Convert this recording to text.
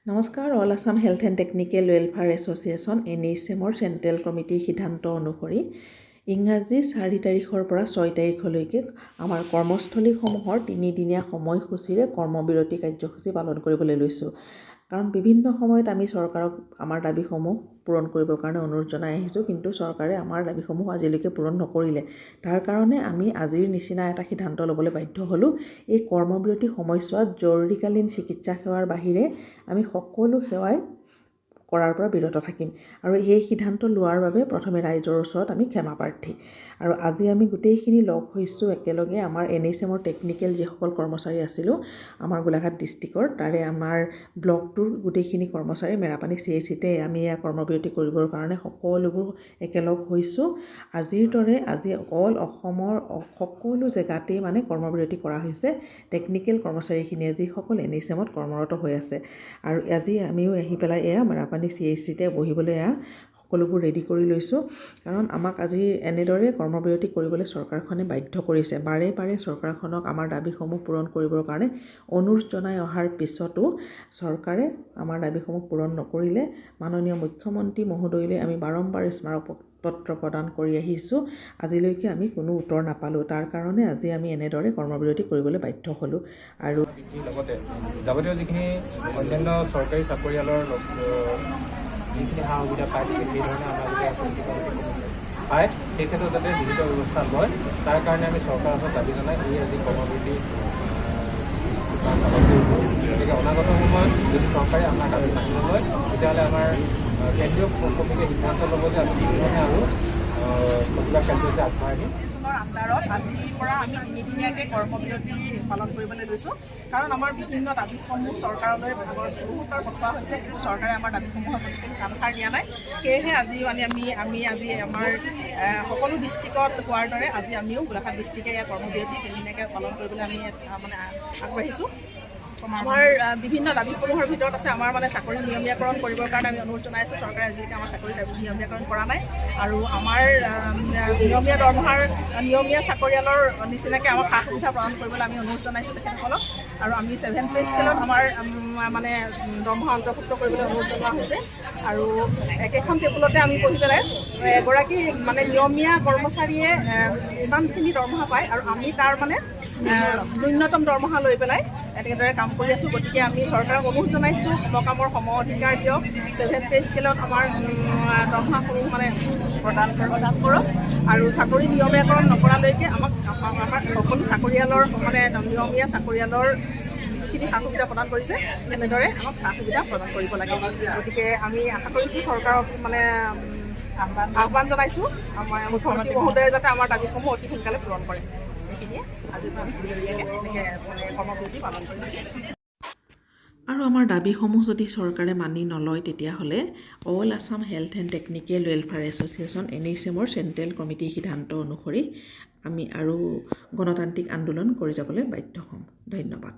নমস্কাৰ। All Assam health and technical welfare association NHMৰ central কমিটিৰ সিদ্ধান্ত অনুসৰি ইংৰাজী 4 তাৰিখৰ পৰা 6 তাৰিখলৈকে আমাৰ কৰ্মস্থলীসমূহৰ 3দিনীয়া সময়সূচীৰে কৰ্মবিৰতি কাৰ্যসূচী পালন কৰিবলৈ লৈছোঁ। কাৰণ বিভিন্ন সময়ত আমি চৰকাৰক আমাৰ দাবীসমূহ পূৰণ কৰিবৰ কাৰণে অনুৰোধ জনাই আহিছোঁ, কিন্তু চৰকাৰে আমাৰ দাবীসমূহ আজিলৈকে পূৰণ নকৰিলে। তাৰ কাৰণে আমি আজিৰ নিচিনা এটা সিদ্ধান্ত ল'বলৈ বাধ্য হ'লোঁ। এই কৰ্মবিৰতি সময়ছোৱাত জৰুৰীকালীন চিকিৎসা সেৱাৰ বাহিৰে আমি সকলো সেৱাই কৰাৰ পৰা বিৰত থাকিম। আৰু এই সিদ্ধান্ত লোৱাৰ বাবে প্ৰথমে ৰাইজৰ ওচৰত আমি ক্ষমা প্ৰাৰ্থী। আৰু আজি আমি গোটেইখিনি লগ হৈছোঁ একেলগে আমাৰ NHMৰ টেকনিকেল যিসকল কৰ্মচাৰী আছিলোঁ আমাৰ গোলাঘাট ডিষ্ট্ৰিক্টৰ, তাৰে আমাৰ ব্লকটোৰ গোটেইখিনি কৰ্মচাৰী মেৰাপানী CHCতে আমি এয়া কৰ্মবিৰতি কৰিবৰ কাৰণে সকলোবোৰ একেলগ হৈছোঁ। আজিৰ দৰে আজি অসমৰ সকলো জেগাতেই মানে কৰ্মবিৰতি কৰা হৈছে টেকনিকেল কৰ্মচাৰীখিনিয়ে যিসকল NHMত কৰ্মৰত হৈ আছে। আৰু আজি আমিও আহি পেলাই এয়া মেৰাপানী CHCতে বহিবলৈ এয়া সকলোবোৰ ৰেডি কৰি লৈছোঁ। কাৰণ আমাক আজি এনেদৰে কৰ্মবিৰতি কৰিবলৈ চৰকাৰখনে বাধ্য কৰিছে। বাৰে বাৰে চৰকাৰখনক আমাৰ দাবীসমূহ পূৰণ কৰিবৰ কাৰণে অনুৰোধ জনাই অহাৰ পিছতো চৰকাৰে আমাৰ দাবীসমূহ পূৰণ নকৰিলে। মাননীয় মুখ্যমন্ত্ৰী মহোদয়লৈ আমি বাৰম্বাৰ স্মাৰকপত্ৰ প্ৰদান কৰি আহিছোঁ, আজিলৈকে আমি কোনো উত্তৰ নাপালোঁ। তাৰ কাৰণে আজি আমি এনেদৰে কৰ্মবিৰতি কৰিবলৈ বাধ্য হ'লোঁ। আৰু লগতে যাৱতীয় যিখিনি অন্যান্য চৰকাৰী চাকৰিয়ালৰ যিখিনি সা সুবিধা পায় সেই ধৰণে আমাৰ পায়, সেই ক্ষেত্ৰত যাতে বিহিত ব্যৱস্থা লয়, তাৰ কাৰণে আমি চৰকাৰৰ ওচৰত দাবী জনাই এই আজি কৰ্মবিৰতি গতিকে অনাগত সময়ত যদি চৰকাৰে আমাৰ দাবী মানি নলয় তেতিয়াহ'লে আমাৰ কেন্দ্ৰীয় কমিটিয়ে সিদ্ধান্ত ল'ব যে আমি ধৰণে আৰু প্ৰতিবাদ কাৰ্যসূচী আগবঢ়াই দিম। আণ্ডাৰত আজিৰ পৰা আমি 3দিনীয়াকৈ কৰ্মবিৰতি পালন কৰিবলৈ লৈছোঁ। কাৰণ আমাৰ বিভিন্ন দাবীসমূহ চৰকাৰলৈ বহুতবাৰ পঠোৱা হৈছে, কিন্তু চৰকাৰে আমাৰ দাবীসমূহৰ প্ৰতি কাণসাৰ দিয়া নাই। সেয়েহে আজি আমি আজি আমাৰ সকলো ডিষ্ট্ৰিক্টত হোৱাৰ দৰে আজি আমিও গোলাঘাট ডিষ্ট্ৰিক্টে ইয়াৰ কৰ্মবিৰতি 3দিনীয়াকৈ পালন কৰিবলৈ আমি আগবাঢ়িছোঁ। আমাৰ বিভিন্ন দাবীসমূহৰ ভিতৰত আছে আমাৰ চাকৰি নিয়মীয়াকৰণ কৰিবৰ কাৰণে আমি অনুৰোধ জনাইছোঁ। চৰকাৰে আজিলৈকে আমাৰ চাকৰি নিয়মীয়াকৰণ কৰা নাই। আৰু আমাৰ নিয়মীয়া দৰমহাৰ নিয়মীয়া চাকৰিয়ালৰ নিচিনাকৈ আমাক সা সুবিধা প্ৰদান কৰিবলৈ আমি অনুৰোধ জনাইছোঁ তেখেতসকলক। আৰু আমি 7 পে স্কেলত আমাৰ দৰমহা অন্তৰ্ভুক্ত কৰিবলৈ অনুৰোধ জনোৱা হৈছে। আৰু একেখন টেবুলতে আমি বহি পেলাই এগৰাকী নিয়মীয়া কৰ্মচাৰীয়ে ইমানখিনি দৰমহা পায় আৰু আমি তাৰ ন্যূনতম দৰমহা লৈ পেলাই এনেদৰে কাম কৰি আছোঁ। গতিকে আমি চৰকাৰক অনুৰোধ জনাইছোঁ সমকামৰ সম অধিকাৰ দিয়ক, 7 পে স্কেলত আমাৰ দৰমহাসমূহ প্ৰদান কৰক। আৰু চাকৰি নিয়মীয়াকৰণ নকৰালৈকে আমাৰ সকলো চাকৰিয়ালৰ নিয়মীয়া চাকৰিয়ালৰ যিখিনি সা সুবিধা প্ৰদান কৰিছে তেনেদৰে আমাক সা সুবিধা প্ৰদান কৰিব লাগে। গতিকে আমি আশা কৰিছোঁ চৰকাৰক আহ্বান জনাইছোঁ আমাৰ মুখ্যমন্ত্ৰী মহোদয়ে যাতে আমাৰ দাবীসমূহ অতি সোনকালে পূৰণ কৰে। সেইখিনিয়ে আজি কৰ্মসূচী পালন কৰিছোঁ। আৰু আমাৰ দাবীসমূহ যদি চৰকাৰে মানি নলয় তেতিয়াহ'লে all Assam health and technical welfare association NHMৰ চেণ্ট্ৰেল কমিটিৰ সিদ্ধান্ত অনুসৰি আমি আৰু গণতান্ত্ৰিক আন্দোলন কৰি যাবলৈ বাধ্য হ'ম। ধন্যবাদ।